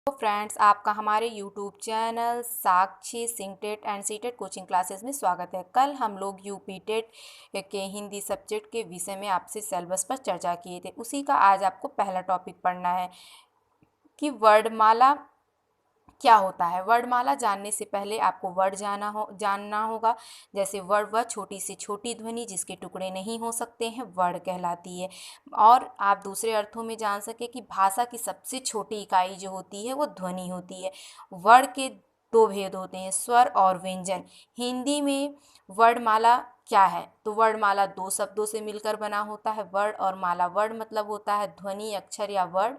तो फ्रेंड्स, आपका हमारे यूट्यूब चैनल साक्षी सिंगटेट एंड सीटेट कोचिंग क्लासेस में स्वागत है। कल हम लोग यूपी टेट के हिंदी सब्जेक्ट के विषय में आपसे सिलेबस पर चर्चा किए थे। उसी का आज आपको पहला टॉपिक पढ़ना है कि वर्णमाला क्या होता है। वर्णमाला जानने से पहले आपको वर्ड जानना होगा। जैसे वर्ड, वह छोटी से छोटी ध्वनि जिसके टुकड़े नहीं हो सकते हैं, वर्ण कहलाती है। और आप दूसरे अर्थों में जान सके कि भाषा की सबसे छोटी इकाई जो होती है वो ध्वनि होती है। वर्ण के दो भेद होते हैं, स्वर और व्यंजन। हिंदी में वर्णमाला क्या है? तो वर्णमाला दो शब्दों से मिलकर बना होता है, वर्ण और माला। वर्ण मतलब होता है ध्वनि, अक्षर या वर्ण,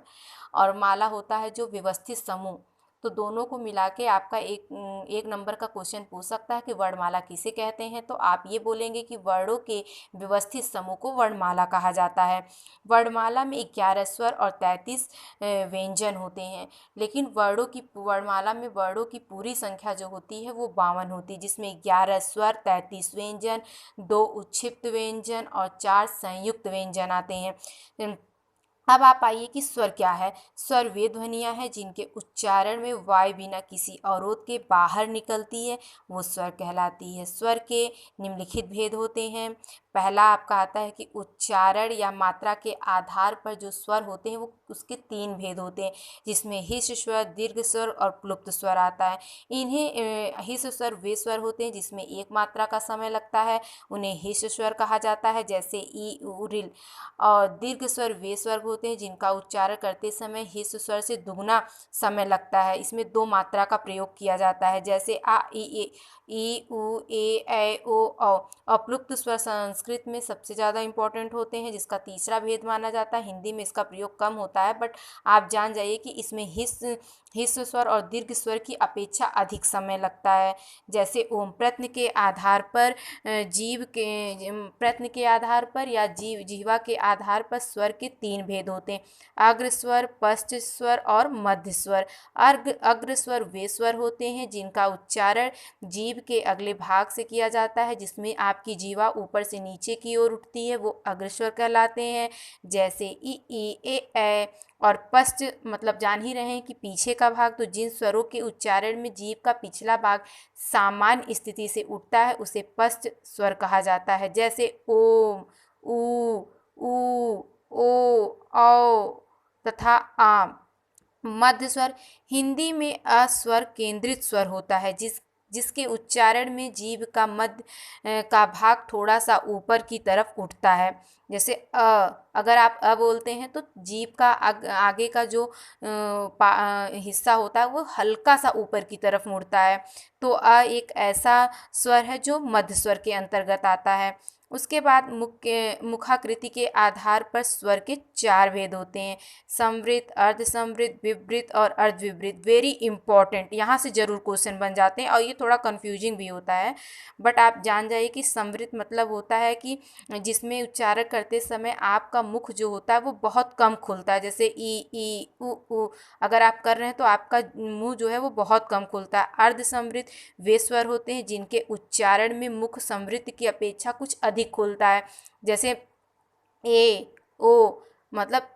और माला होता है जो व्यवस्थित समूह। तो दोनों को मिला के आपका एक नंबर का क्वेश्चन पूछ सकता है कि वर्णमाला किसे कहते हैं। तो आप ये बोलेंगे कि वर्णों के व्यवस्थित समूह को वर्णमाला कहा जाता है। वर्णमाला में 11 स्वर और 33 व्यंजन होते हैं। लेकिन वर्णमाला में वर्णों की पूरी संख्या जो होती है वो 52 होती है, जिसमें 11 स्वर, 33 व्यंजन, 2 उच्छिष्ट व्यंजन और 4 संयुक्त व्यंजन आते हैं। अब आप आइए कि स्वर क्या है। स्वर वे ध्वनियाँ हैं जिनके उच्चारण में वायु बिना किसी अवरोध के बाहर निकलती है, वो स्वर कहलाती है। स्वर के निम्नलिखित भेद होते हैं। पहला आपका आता है कि उच्चारण या मात्रा के आधार पर जो स्वर होते हैं वो उसके 3 भेद होते हैं, जिसमें हिस्स स्वर, दीर्घ स्वर और प्लुप्त स्वर आता है। इन्हें हिस्स स्वर वे स्वर होते हैं जिसमें एक मात्रा का समय लगता है, उन्हें हिस्स स्वर कहा जाता है, जैसे ई, उ, रिल। और दीर्घ स्वर वे स्वर होते हैं जिनका उच्चारण करते समय हिस्स स्वर से दुगना समय लगता है, इसमें 2 मात्रा का प्रयोग किया जाता है, जैसे आ, ई, उ, ए, ओ, औ। अपलुप्त स्वर संस्कृत में सबसे ज़्यादा इम्पोर्टेंट होते हैं, जिसका तीसरा भेद माना जाता है। हिंदी में इसका प्रयोग कम होता है, बट आप जान जाइए कि इसमें हिस्स स्वर और दीर्घ स्वर की अपेक्षा अधिक समय लगता है। जैसे ओम, प्रश्न के आधार पर प्रश्न के आधार पर या जिह्वा के आधार पर स्वर के 3 भेद होते हैं, अग्र स्वर, पश्च स्वर और मध्य स्वर। अग्र स्वर वे स्वर होते हैं जिनका उच्चारण जीभ के अगले भाग से किया जाता है, जिसमें आपकी जीवा ऊपर से नीचे की ओर उठती है, वो अग्र स्वर कहलाते हैं, जैसे ई, ए। और पश्च मतलब जान ही रहे हैं कि पीछे का भाग। तो जिन स्वरों के उच्चारण में जीभ का पिछला भाग सामान्य स्थिति से उठता है उसे पश्च स्वर कहा जाता है, जैसे ओम, ऊ, ओ, औ तथा आम। मध्य स्वर, हिंदी में अ स्वर केंद्रित स्वर होता है जिसके उच्चारण में जीभ का मध्य का भाग थोड़ा सा ऊपर की तरफ उठता है, जैसे अ। अगर आप अ बोलते हैं तो जीभ का आगे का जो हिस्सा होता है वो हल्का सा ऊपर की तरफ मुड़ता है। तो अ एक ऐसा स्वर है जो मध्य स्वर के अंतर्गत आता है। उसके बाद मुखाकृति के आधार पर स्वर के 4 भेद होते हैं, संवृत, अर्धसंवृत, विवृत और अर्धविवृत। वेरी इंपॉर्टेंट, यहाँ से जरूर क्वेश्चन बन जाते हैं और ये थोड़ा कंफ्यूजिंग भी होता है, बट आप जान जाइए कि संवृत मतलब होता है कि जिसमें उच्चारण करते समय आपका मुख जो होता है वो बहुत कम खुलता है, जैसे ई, उ। अगर आप कर रहे हैं तो आपका मुंह जो है वो बहुत कम खुलता है। अर्धसंवृत वे स्वर होते हैं जिनके उच्चारण में मुख संवृत की अपेक्षा कुछ अधिक खुलता है, जैसे ए, ओ। मतलब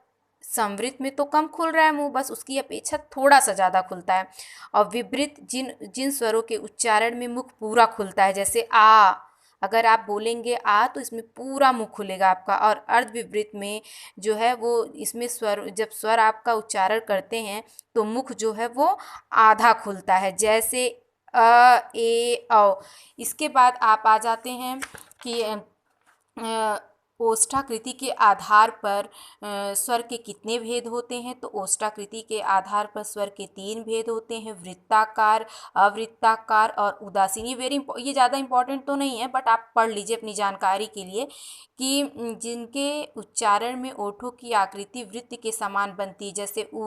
संवृत में तो कम खुल रहा है मुंह, बस उसकी अपेक्षा थोड़ा सा ज़्यादा खुलता है। और विवृत जिन स्वरों के उच्चारण में मुख पूरा खुलता है, जैसे आ। अगर आप बोलेंगे आ तो इसमें पूरा मुंह खुलेगा आपका। और अर्धविवृत में जो है वो इसमें जब स्वर आपका उच्चारण करते हैं तो मुख जो है वो आधा खुलता है, जैसे अ, ए, औ। इसके बाद आप आ जाते हैं कि ओष्ठाकृति के आधार पर स्वर के कितने भेद होते हैं। तो ओष्ठाकृति के आधार पर स्वर के 3 भेद होते हैं, वृत्ताकार, अवृत्ताकार और उदासीन। ये ज़्यादा इंपॉर्टेंट तो नहीं है, बट आप पढ़ लीजिए अपनी जानकारी के लिए कि जिनके उच्चारण में ओठों की आकृति वृत्त के समान बनती है, जैसे उ,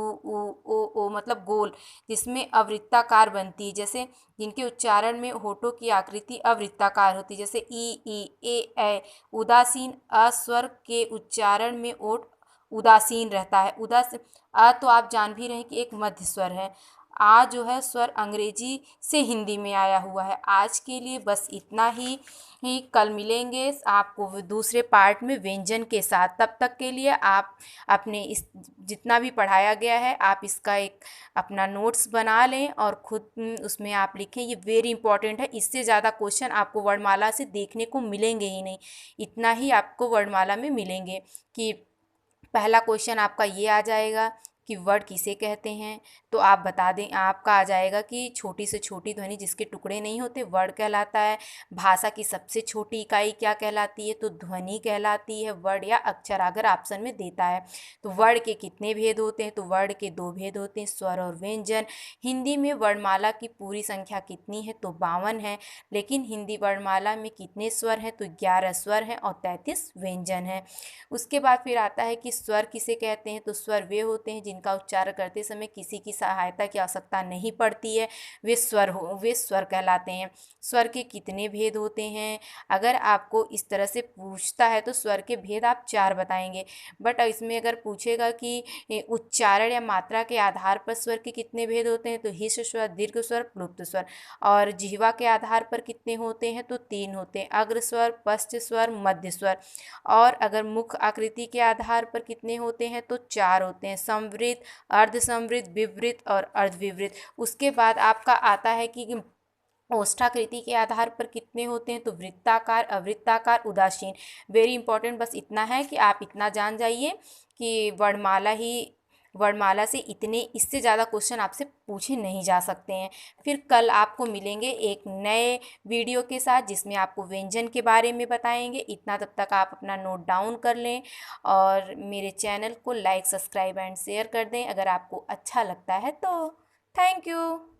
ओ मतलब गोल, जिसमें अवृत्ताकार बनती है, जैसे जिनके उच्चारण में होठों की आकृति अवृत्ताकार होती है, जैसे ई, ए। उदासीन, अ स्वर के उच्चारण में ओठ उदासीन रहता है। अ तो आप जान भी रहे हैं कि एक मध्य स्वर है। आ जो है स्वर अंग्रेजी से हिंदी में आया हुआ है। आज के लिए बस इतना ही कल मिलेंगे आपको दूसरे पार्ट में व्यंजन के साथ। तब तक के लिए आप अपने इस जितना भी पढ़ाया गया है आप इसका एक अपना नोट्स बना लें और खुद उसमें आप लिखें। ये वेरी इंपॉर्टेंट है, इससे ज़्यादा क्वेश्चन आपको वर्णमाला से देखने को मिलेंगे ही नहीं। इतना ही आपको वर्णमाला में मिलेंगे कि पहला क्वेश्चन आपका ये आ जाएगा कि वर्ड किसे कहते हैं, तो आप बता दें। आपका आ जाएगा कि छोटी से छोटी ध्वनि जिसके टुकड़े नहीं होते वर्ड कहलाता है। भाषा की सबसे छोटी इकाई क्या कहलाती है, तो ध्वनि कहलाती है। वर्ड या अक्षर अगर ऑप्शन में देता है। तो वर्ड के कितने भेद होते हैं, तो वर्ड के 2 भेद होते हैं, स्वर और व्यंजन। हिंदी में वर्णमाला की पूरी संख्या कितनी है, तो 52 है। लेकिन हिंदी वर्णमाला में कितने स्वर हैं, तो 11 स्वर हैं और 33 व्यंजन हैं। उसके बाद फिर आता है कि स्वर किसे कहते हैं, तो स्वर वे होते हैं जिनका उच्चारण करते समय किसी की सहायता की आवश्यकता नहीं पड़ती है, वे स्वर कहलाते हैं। स्वर के कितने भेद होते हैं, अगर आपको इस तरह से पूछता है तो स्वर के भेद आप 4 बताएंगे। बट इसमें अगर पूछेगा कि उच्चारण या मात्रा के आधार पर स्वर के कितने भेद होते हैं, तो हिस्स स्वर, दीर्घ स्वर, प्लुप्त स्वर। और जिह्वा के आधार पर कितने होते हैं, तो 3 होते हैं, अग्र स्वर, पश्च स्वर, मध्य स्वर। और अगर मुख आकृति के आधार पर कितने होते हैं, तो 4 होते हैं, संवृत, अर्धसंवृत, विवृत और अर्धविवृत। उसके बाद आपका आता है कि ओष्ठाकृति के आधार पर कितने होते हैं, तो वृत्ताकार, अवृत्ताकार, उदासीन। वेरी इंपॉर्टेंट, बस इतना है कि आप इतना जान जाइए कि वर्णमाला से इतने, इससे ज़्यादा क्वेश्चन आपसे पूछे नहीं जा सकते हैं। फिर कल आपको मिलेंगे एक नए वीडियो के साथ जिसमें आपको व्यंजन के बारे में बताएंगे। इतना तब तक आप अपना नोट डाउन कर लें और मेरे चैनल को लाइक, सब्सक्राइब एंड शेयर कर दें अगर आपको अच्छा लगता है तो। Thank you.